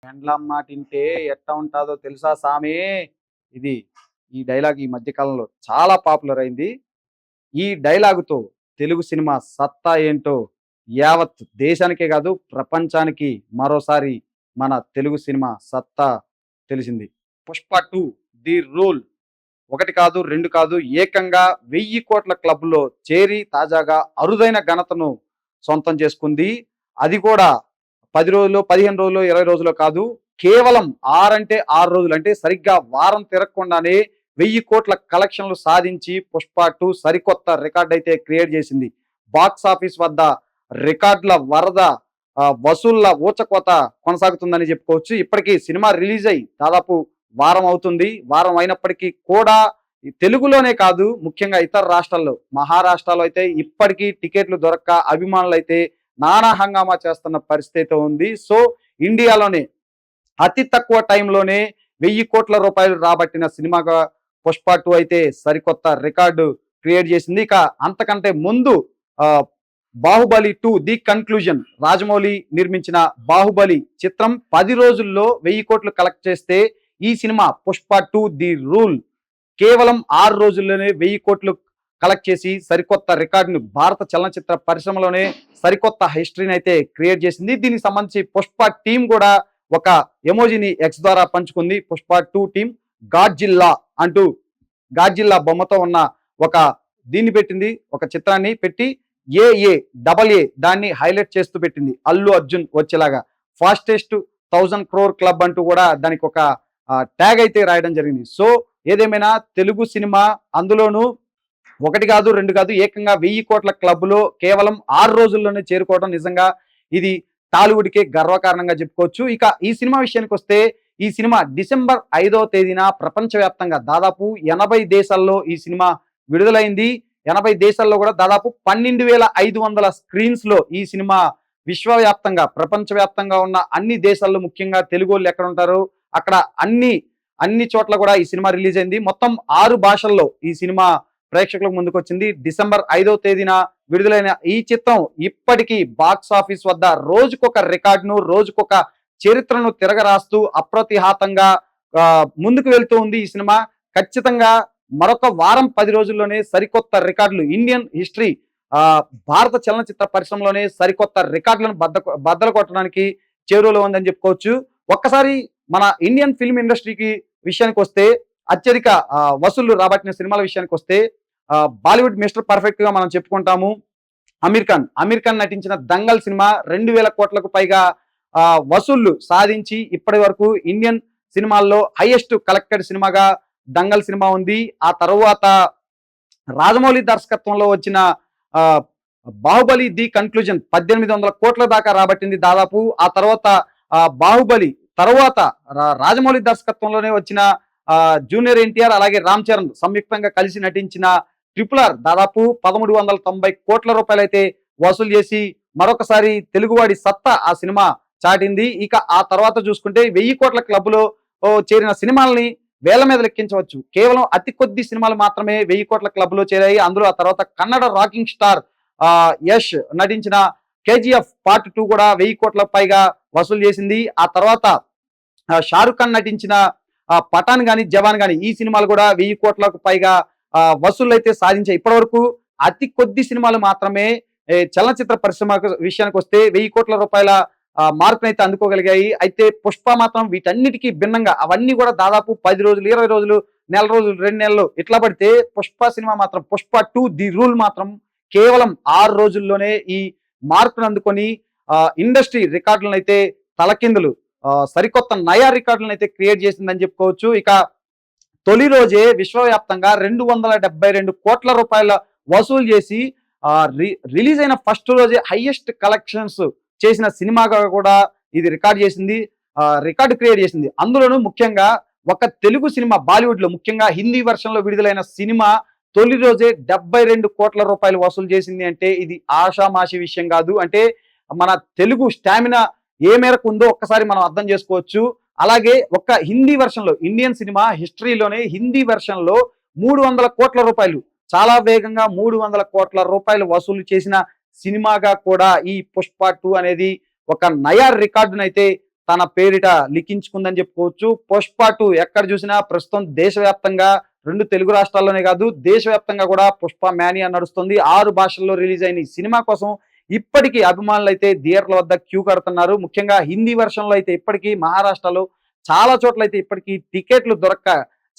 పెండ్లాం మాట ఇంటే ఎట్ట ఉంటాదో తెలుసా సామి. ఇది ఈ డైలాగ్ ఈ మధ్య కాలంలో చాలా పాపులర్ అయింది. ఈ డైలాగుతో తెలుగు సినిమా సత్తా ఏంటో యావత్ దేశానికే కాదు ప్రపంచానికి మరోసారి మన తెలుగు సినిమా సత్తా తెలిసింది. 'పుష్ప 2 ది రూల్' ఒకటి కాదు, రెండు కాదు, ఏకంగా 1000 కోట్ల క్లబ్‌లో చేరి తాజాగా అరుదైన ఘనతను సొంతం చేసుకుంది. అది కూడా 10 రోజులో, 15 రోజులో, 20 రోజులో కాదు. కేవలం 6 అంటే 6 రోజులు, అంటే సరిగ్గా వారం తిరగకుండానే 1000 కోట్ల కలెక్షన్లు సాధించి 'పుష్ప 2' సరికొత్త రికార్డ్ అయితే క్రియేట్ చేసింది. బాక్స్ ఆఫీస్ వద్ద రికార్డుల వరద, వసూళ్ల ఊచకోత కొనసాగుతుందని చెప్పుకోవచ్చు. ఇప్పటికీ సినిమా రిలీజ్ అయ్యి దాదాపు వారం అవుతుంది. వారం అయినప్పటికీ కూడా తెలుగులోనే కాదు, ముఖ్యంగా ఇతర రాష్ట్రాల్లో, మహారాష్ట్రలో అయితే ఇప్పటికీ టికెట్లు దొరక్క అభిమానులు అయితే నానా హంగామా చేస్తున్న పరిస్థితి ఉంది. సో ఇండియాలోనే అతి తక్కువ టైంలోనే 1000 కోట్ల రూపాయలు రాబట్టిన సినిమాగా 'పుష్ప 2' అయితే సరికొత్త రికార్డు క్రియేట్ చేసింది. ఇక అంతకంటే ముందు 'బాహుబలి 2 ది కన్క్లూజన్' రాజమౌళి నిర్మించిన 'బాహుబలి' చిత్రం 10 రోజుల్లో 1000 కోట్లు కలెక్ట్ చేస్తే, ఈ సినిమా 'పుష్ప 2 ది రూల్' కేవలం 6 రోజుల్లోనే 1000 కోట్లు కలెక్ట్ చేసి సరికొత్త రికార్డును భారత చలనచిత్ర పరిశ్రమలోనే సరికొత్త హిస్టరీని అయితే క్రియేట్ చేసింది. దీనికి సంబంధించి 'పుష్ప' టీం కూడా ఒక ఎమోజిని ఎక్స్ ద్వారా పంచుకుంది. 'పుష్ప 2' టీం గాడ్జిల్లా అంటూ గాడ్జిల్లా బొమ్మతో ఉన్న ఒక దీన్ని పెట్టింది, ఒక చిత్రాన్ని పెట్టి AA దాన్ని హైలైట్ చేస్తూ పెట్టింది. అల్లు అర్జున్ వచ్చేలాగా ఫాస్టెస్ట్ 1000 క్రోర్ క్లబ్ అంటూ కూడా దానికి ఒక ట్యాగ్ అయితే రాయడం జరిగింది. సో ఏదేమైనా తెలుగు సినిమా అందులోనూ ఒకటి కాదు, రెండు కాదు, ఏకంగా 1000 కోట్ల క్లబ్లో కేవలం 6 రోజుల్లోనే చేరుకోవడం నిజంగా ఇది టాలీవుడ్కే గర్వకారణంగా చెప్పుకోవచ్చు. ఇక ఈ సినిమా విషయానికి వస్తే, ఈ సినిమా డిసెంబర్ 5వ తేదీన ప్రపంచవ్యాప్తంగా దాదాపు 80 దేశాల్లో ఈ సినిమా విడుదలైంది. 80 దేశాల్లో కూడా దాదాపు 12,500 స్క్రీన్స్ లో ఈ సినిమా విశ్వవ్యాప్తంగా, ప్రపంచవ్యాప్తంగా ఉన్న అన్ని దేశాల్లో, ముఖ్యంగా తెలుగు వాళ్ళు ఎక్కడ ఉంటారు అక్కడ అన్ని చోట్ల కూడా ఈ సినిమా రిలీజ్ అయింది. మొత్తం 6 భాషల్లో ఈ సినిమా ప్రేక్షకులకు ముందుకు వచ్చింది. డిసెంబర్ 5వ తేదీన విడుదలైన ఈ చిత్రం ఇప్పటికీ బాక్స్ ఆఫీస్ వద్ద రోజుకొక రికార్డును, రోజుకొక చరిత్రను తిరగరాస్తూ అప్రతిహాతంగా ముందుకు వెళ్తూ ఉంది. ఈ సినిమా ఖచ్చితంగా మరొక వారం 10 రోజుల్లోనే సరికొత్త రికార్డులు, ఇండియన్ హిస్టరీ, భారత చలనచిత్ర పరిశ్రమలోనే సరికొత్త రికార్డులను బద్దలు కొట్టడానికి చేరువలో ఉందని చెప్పుకోవచ్చు. ఒక్కసారి మన ఇండియన్ ఫిల్మ్ ఇండస్ట్రీకి విషయానికి వస్తే, అత్యధిక వసూళ్లు రాబట్టిన సినిమాల విషయానికి వస్తే, బాలీవుడ్ మిస్టర్ పర్ఫెక్ట్ గా మనం చెప్పుకుంటాము అమీర్ ఖాన్ నటించిన దంగల్ సినిమా 2000 కోట్లకు పైగా వసూళ్లు సాధించి ఇప్పటి వరకు ఇండియన్ సినిమాల్లో హైయెస్ట్ కలెక్టెడ్ సినిమాగా దంగల్ సినిమా ఉంది. ఆ తర్వాత రాజమౌళి దర్శకత్వంలో వచ్చిన 'బాహుబలి ది కన్క్లూజన్' 1800 కోట్ల దాకా రాబట్టింది దాదాపు. ఆ తర్వాత బాహుబలి తర్వాత రాజమౌళి దర్శకత్వంలోనే వచ్చిన జూనియర్ ఎన్టీఆర్ అలాగే రామ్ చరణ్ సంయుక్తంగా కలిసి నటించిన 'RRR' దాదాపు 1390 కోట్ల రూపాయలు అయితే వసూలు చేసి మరొకసారి తెలుగువాడి సత్తా ఆ సినిమా చాటింది. ఇక ఆ తర్వాత చూసుకుంటే 1000 కోట్ల క్లబ్లో చేరిన సినిమాలని వేల మీద లెక్కించవచ్చు. కేవలం అతి కొద్ది సినిమాలు మాత్రమే 1000 కోట్ల క్లబ్లో చేరాయి. అందులో ఆ తర్వాత కన్నడ రాకింగ్ స్టార్ యష్ నటించిన 'KGF Part 2' కూడా 1000 కోట్ల పైగా వసూలు చేసింది. ఆ తర్వాత షారుఖ్ ఖాన్ నటించిన పఠాన్ గాని, జవాన్ గాని ఈ సినిమాలు కూడా 1000 కోట్లకు పైగా వసూళ్లు అయితే సాధించాయి. ఇప్పటి వరకు అతి కొద్ది సినిమాలు మాత్రమే చలనచిత్ర పరిశ్రమ విషయానికి వస్తే 1000 కోట్ల రూపాయల మార్కును అయితే అందుకోగలిగాయి. అయితే 'పుష్ప' మాత్రం వీటన్నిటికీ భిన్నంగా అవన్నీ కూడా దాదాపు 10 రోజులు, 20 రోజులు, నెల రోజులు, 2 నెలలు ఇట్లా పడితే 'పుష్ప' సినిమా మాత్రం 'పుష్ప 2 ది రూల్' మాత్రం కేవలం 6 రోజుల్లోనే ఈ మార్కును అందుకొని ఇండస్ట్రీ రికార్డులను అయితే తలకిందులు, సరికొత్త నయా రికార్డులను అయితే క్రియేట్ చేసిందని చెప్పుకోవచ్చు. ఇక తొలి రోజే విశ్వవ్యాప్తంగా 272 కోట్ల రూపాయల వసూలు చేసి రిలీజ్ అయిన ఫస్ట్ రోజే హైయెస్ట్ కలెక్షన్స్ చేసిన సినిమాగా కూడా ఇది రికార్డ్ చేసింది, రికార్డు క్రియేట్ చేసింది. అందులోనూ ముఖ్యంగా ఒక తెలుగు సినిమా బాలీవుడ్ లో, ముఖ్యంగా హిందీ వెర్షన్ లో విడుదలైన సినిమా తొలి రోజే 72 కోట్ల రూపాయలు వసూలు చేసింది అంటే ఇది ఆషామాషి విషయం కాదు. అంటే మన తెలుగు స్టామినా ఏ మేరకు ఉందో ఒక్కసారి మనం అర్థం చేసుకోవచ్చు. అలాగే ఒక హిందీ వెర్షన్ లో, ఇండియన్ సినిమా హిస్టరీలోనే హిందీ వెర్షన్ లో 300 కోట్ల రూపాయలు, చాలా వేగంగా 300 కోట్ల రూపాయలు వసూలు చేసిన సినిమాగా కూడా ఈ 'పుష్ప 2' అనేది ఒక నయా రికార్డునైతే తన పేరిట లిఖించుకుందని చెప్పుకోవచ్చు. పుష్ప 2 ఎక్కడ చూసినా ప్రస్తుతం దేశవ్యాప్తంగా 2 తెలుగు రాష్ట్రాల్లోనే కాదు దేశవ్యాప్తంగా కూడా పుష్ప మేనియా నడుస్తుంది. 6 భాషల్లో రిలీజ్ అయిన ఈ సినిమా కోసం ఇప్పటికీ అభిమానులు అయితే థియేటర్ల వద్ద క్యూ కడుతున్నారు. ముఖ్యంగా హిందీ వెర్షన్లో అయితే ఇప్పటికీ మహారాష్ట్రలో చాలా చోట్ల అయితే ఇప్పటికీ టికెట్లు దొరక్క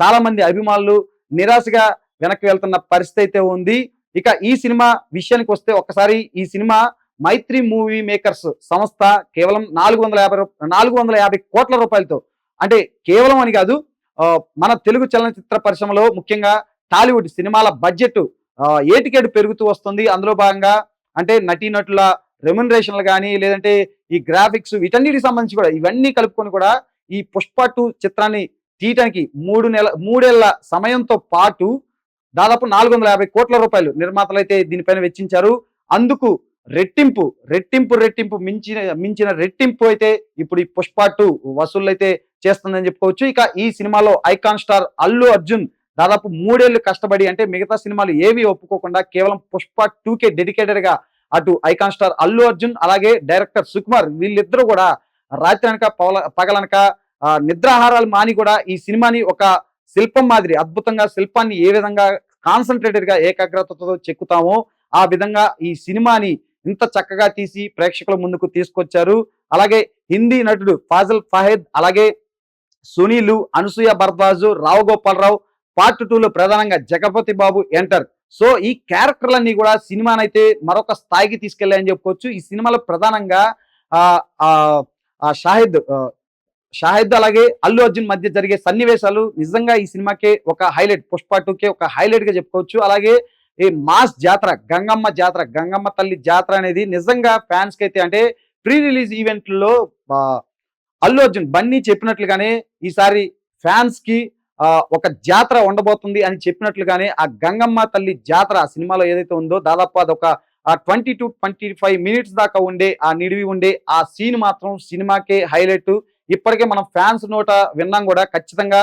చాలా మంది అభిమానులు నిరాశగా వెనక్కి వెళ్తున్న పరిస్థితి అయితే ఉంది. ఇక ఈ సినిమా విషయానికి వస్తే ఒక్కసారి ఈ సినిమా మైత్రి మూవీ మేకర్స్ సంస్థ కేవలం 450 కోట్ల రూపాయలతో, అంటే కేవలం అని కాదు, మన తెలుగు చలనచిత్ర పరిశ్రమలో ముఖ్యంగా టాలీవుడ్ సినిమాల బడ్జెట్ ఏటికేడు పెరుగుతూ వస్తుంది. అందులో భాగంగా అంటే నటీనటుల రెమ్యునరేషన్లు కానీ లేదంటే ఈ గ్రాఫిక్స్ వీటన్నిటికి సంబంధించి కూడా ఇవన్నీ కలుపుకొని కూడా ఈ పుష్ప 2 చిత్రాన్ని తీయటానికి 3 ఏళ్ల సమయంతో పాటు దాదాపు 450 కోట్ల రూపాయలు నిర్మాతలు అయితే దీనిపైన వెచ్చించారు. అందుకు రెట్టింపు మించిన రెట్టింపు అయితే ఇప్పుడు ఈ పుష్ప 2 వసూళ్ళు అయితే చేస్తుందని చెప్పుకోవచ్చు. ఇక ఈ సినిమాలో ఐకాన్ స్టార్ అల్లు అర్జున్ దాదాపు 3 ఏళ్లు కష్టపడి, అంటే మిగతా సినిమాలు ఏవి ఒప్పుకోకుండా కేవలం పుష్ప 2కే డెడికేటెడ్ గా అటు ఐకాన్ స్టార్ అల్లు అర్జున్ అలాగే డైరెక్టర్ సుకుమార్ వీళ్ళిద్దరూ కూడా రాత్రి అనక పగలనక నిద్రాహారాలు మాని కూడా ఈ సినిమాని ఒక శిల్పం మాదిరి అద్భుతంగా శిల్పాన్ని ఏ విధంగా కాన్సన్ట్రేటెడ్ గా ఏకాగ్రతతో చెక్కుతామో ఆ విధంగా ఈ సినిమాని ఇంత చక్కగా తీసి ప్రేక్షకుల ముందుకు తీసుకొచ్చారు. అలాగే హిందీ నటుడు ఫాజిల్ ఫాహెద్ అలాగే సునీలు, అనసూయ భరద్వాజ్, రావు గోపాలరావు పార్ట్ 2లో ప్రధానంగా జగపతి బాబు ఎంటర్. సో ఈ క్యారెక్టర్లన్నీ కూడా సినిమానైతే మరొక స్థాయికి తీసుకెళ్లాయని చెప్పుకోవచ్చు. ఈ సినిమాలో ప్రధానంగా షాహిద్ అలాగే అల్లు అర్జున్ మధ్య జరిగే సన్నివేశాలు నిజంగా ఈ సినిమాకే ఒక హైలైట్, పుష్ప 2కే ఒక హైలైట్ గా చెప్పుకోవచ్చు. అలాగే ఈ మాస్ జాతర, గంగమ్మ తల్లి జాతర అనేది నిజంగా ఫ్యాన్స్ కి అయితే, అంటే ప్రీ రిలీజ్ ఈవెంట్లో అల్లు అర్జున్ బన్నీ చెప్పినట్లుగానే ఈసారి ఫ్యాన్స్ కి ఒక జాతర ఉండబోతుంది అని చెప్పినట్లుగానే ఆ గంగమ్మ తల్లి జాతర సినిమాలో ఏదైతే ఉందో దాదాపు అదొక 20 to 25 మినిట్స్ దాకా ఉండే ఆ నిడివి ఉండే ఆ సీన్ మాత్రం సినిమాకే హైలైట్. ఇప్పటికే మనం ఫ్యాన్స్ నోట విన్నాం కూడా. ఖచ్చితంగా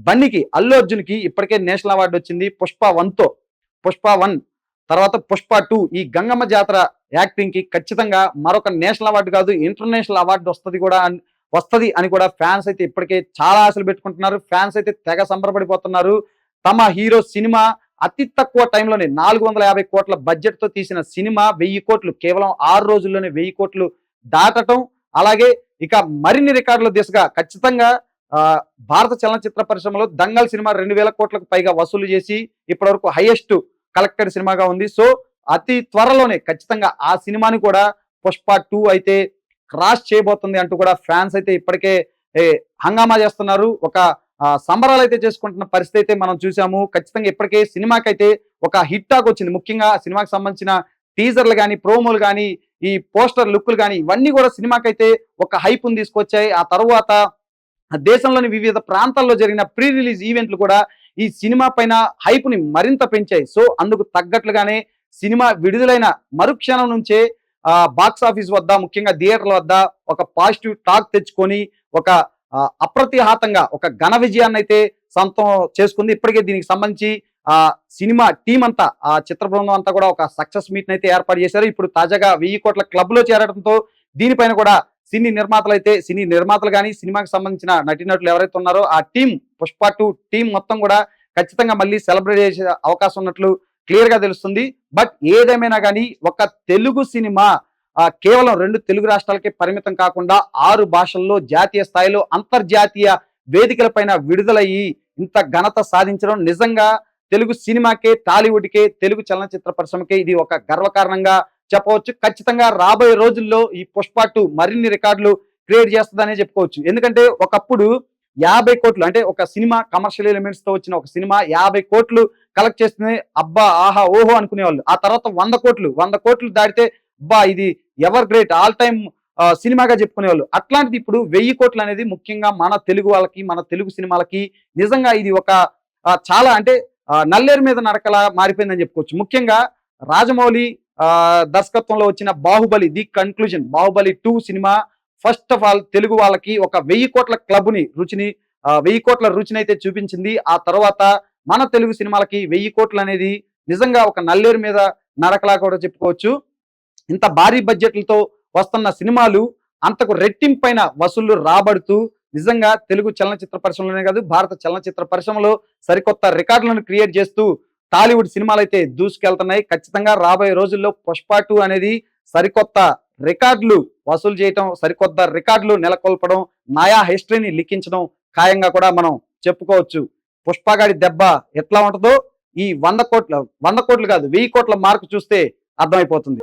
బన్నీకి, అల్లు అర్జున్ కి ఇప్పటికే నేషనల్ అవార్డు వచ్చింది పుష్ప 1 తర్వాత పుష్ప 2. ఈ గంగమ్మ జాతర యాక్టింగ్ కి ఖచ్చితంగా మరొక నేషనల్ అవార్డు కాదు ఇంటర్నేషనల్ అవార్డు వస్తది అని కూడా ఫ్యాన్స్ అయితే ఇప్పటికే చాలా ఆశలు పెట్టుకుంటున్నారు. ఫ్యాన్స్ అయితే తెగ సంబరపడిపోతున్నారు. తమ హీరో సినిమా అతి తక్కువ టైంలోనే 450 కోట్ల బడ్జెట్ తో తీసిన సినిమా 1000 కోట్లు కేవలం 6 రోజుల్లోనే 1000 కోట్లు దాటటం, అలాగే ఇక మరిన్ని రికార్డుల దిశగా ఖచ్చితంగా భారత చలనచిత్ర పరిశ్రమలో దంగల్ సినిమా 2000 కోట్లకు పైగా వసూలు చేసి ఇప్పటివరకు హైయెస్ట్ కలెక్టెడ్ సినిమాగా ఉంది. సో అతి త్వరలోనే ఖచ్చితంగా ఆ సినిమాని కూడా పుష్ప 2 అయితే క్రాస్ చేయబోతుంది అంటూ కూడా ఫ్యాన్స్ అయితే ఇప్పటికే హంగామా చేస్తున్నారు. ఒక సంబరాలు అయితే చేసుకుంటున్న పరిస్థితి అయితే మనం చూసాము. ఖచ్చితంగా ఇప్పటికే సినిమాకైతే ఒక హిట్ టాక్ వచ్చింది. ముఖ్యంగా సినిమాకి సంబంధించిన టీజర్లు కానీ, ప్రోమోలు కానీ, ఈ పోస్టర్ లుక్లు కానీ ఇవన్నీ కూడా సినిమాకైతే ఒక హైప్ని తీసుకొచ్చాయి. ఆ తర్వాత దేశంలోని వివిధ ప్రాంతాల్లో జరిగిన ప్రీ రిలీజ్ ఈవెంట్లు కూడా ఈ సినిమా పైన హైప్ని మరింత పెంచాయి. సో అందుకు తగ్గట్లుగానే సినిమా విడుదలైన మరుక్షణం నుంచే బాక్స్ ఆఫీస్ వద్ద, ముఖ్యంగా థియేటర్ల వద్ద ఒక పాజిటివ్ టాక్ తెచ్చుకొని ఒక అప్రతిహాతంగా ఒక ఘన విజయాన్ని అయితే సొంతం చేసుకుంది. ఇప్పటికే దీనికి సంబంధించి సినిమా టీం అంతా, ఆ చిత్ర బృందం అంతా కూడా ఒక సక్సెస్ మీట్ అయితే ఏర్పాటు చేశారు. ఇప్పుడు తాజాగా 1000 కోట్ల క్లబ్ లో చేరడంతో దీనిపైన కూడా సినీ నిర్మాతలు కానీ, సినిమాకి సంబంధించిన నటీనటులు ఎవరైతే ఉన్నారో ఆ టీం, పుష్ప 2 టీం మొత్తం కూడా ఖచ్చితంగా మళ్ళీ సెలబ్రేట్ చేసే అవకాశం ఉన్నట్లు క్లియర్ గా తెలుస్తుంది. బట్ ఏదేమైనా కానీ ఒక తెలుగు సినిమా కేవలం 2 తెలుగు రాష్ట్రాలకే పరిమితం కాకుండా 6 భాషల్లో జాతీయ స్థాయిలో అంతర్జాతీయ వేదికలపైన విడుదలయ్యి ఇంత ఘనత సాధించడం నిజంగా తెలుగు సినిమాకే, టాలీవుడ్కే, తెలుగు చలనచిత్ర పరిశ్రమకే ఇది ఒక గర్వకారణంగా చెప్పవచ్చు. ఖచ్చితంగా రాబోయే రోజుల్లో ఈ పుష్ప 2 మరిన్ని రికార్డులు క్రియేట్ చేస్తుందనే చెప్పుకోవచ్చు. ఎందుకంటే ఒకప్పుడు 50 కోట్లు, అంటే ఒక సినిమా కమర్షియల్ ఎలిమెంట్స్ తో వచ్చిన ఒక సినిమా 50 కోట్లు కలెక్ట్ చేస్తుంది, అబ్బా ఆహా ఓహో అనుకునేవాళ్ళు. ఆ తర్వాత 100 కోట్లు దాటితే అబ్బా ఇది ఎవర్ గ్రేట్, ఆల్ టైమ్ సినిమాగా చెప్పుకునేవాళ్ళు. అట్లాంటిది ఇప్పుడు 1000 కోట్లు అనేది ముఖ్యంగా మన తెలుగు వాళ్ళకి, మన తెలుగు సినిమాలకి నిజంగా ఇది ఒక చాలా, అంటే నల్లేరు మీద నడకలా మారిపోయిందని చెప్పుకోవచ్చు. ముఖ్యంగా రాజమౌళి దర్శకత్వంలో వచ్చిన Baahubali the conclusion, Baahubali 2 cinema first of all Telugu వాళ్ళకి ఒక 1000 కోట్ల క్లబ్ని 1000 కోట్ల రుచిని అయితే చూపించింది. ఆ తర్వాత మన తెలుగు సినిమాలకి 1000 కోట్లు అనేది నిజంగా ఒక నల్లేరు మీద నడకలా కూడా చెప్పుకోవచ్చు. ఇంత భారీ బడ్జెట్లతో వస్తున్న సినిమాలు అంతకు రెట్టింపైన వసూళ్లు రాబడుతూ నిజంగా తెలుగు చలనచిత్ర పరిశ్రమలోనే కాదు భారత చలనచిత్ర పరిశ్రమలో సరికొత్త రికార్డులను క్రియేట్ చేస్తూ టాలీవుడ్ సినిమాలు అయితే దూసుకెళ్తున్నాయి. ఖచ్చితంగా రాబోయే రోజుల్లో పుష్ప 2 అనేది సరికొత్త రికార్డులు వసూలు చేయటం, సరికొత్త రికార్డులు నెలకొల్పడం, నయా హిస్టరీని లిఖించడం ఖాయంగా కూడా మనం చెప్పుకోవచ్చు. పుష్పగాడి దెబ్బ ఎట్లా ఉంటుందో ఈ 100 కోట్లు కాదు 1000 కోట్ల మార్కు చూస్తే అర్థమైపోతుంది.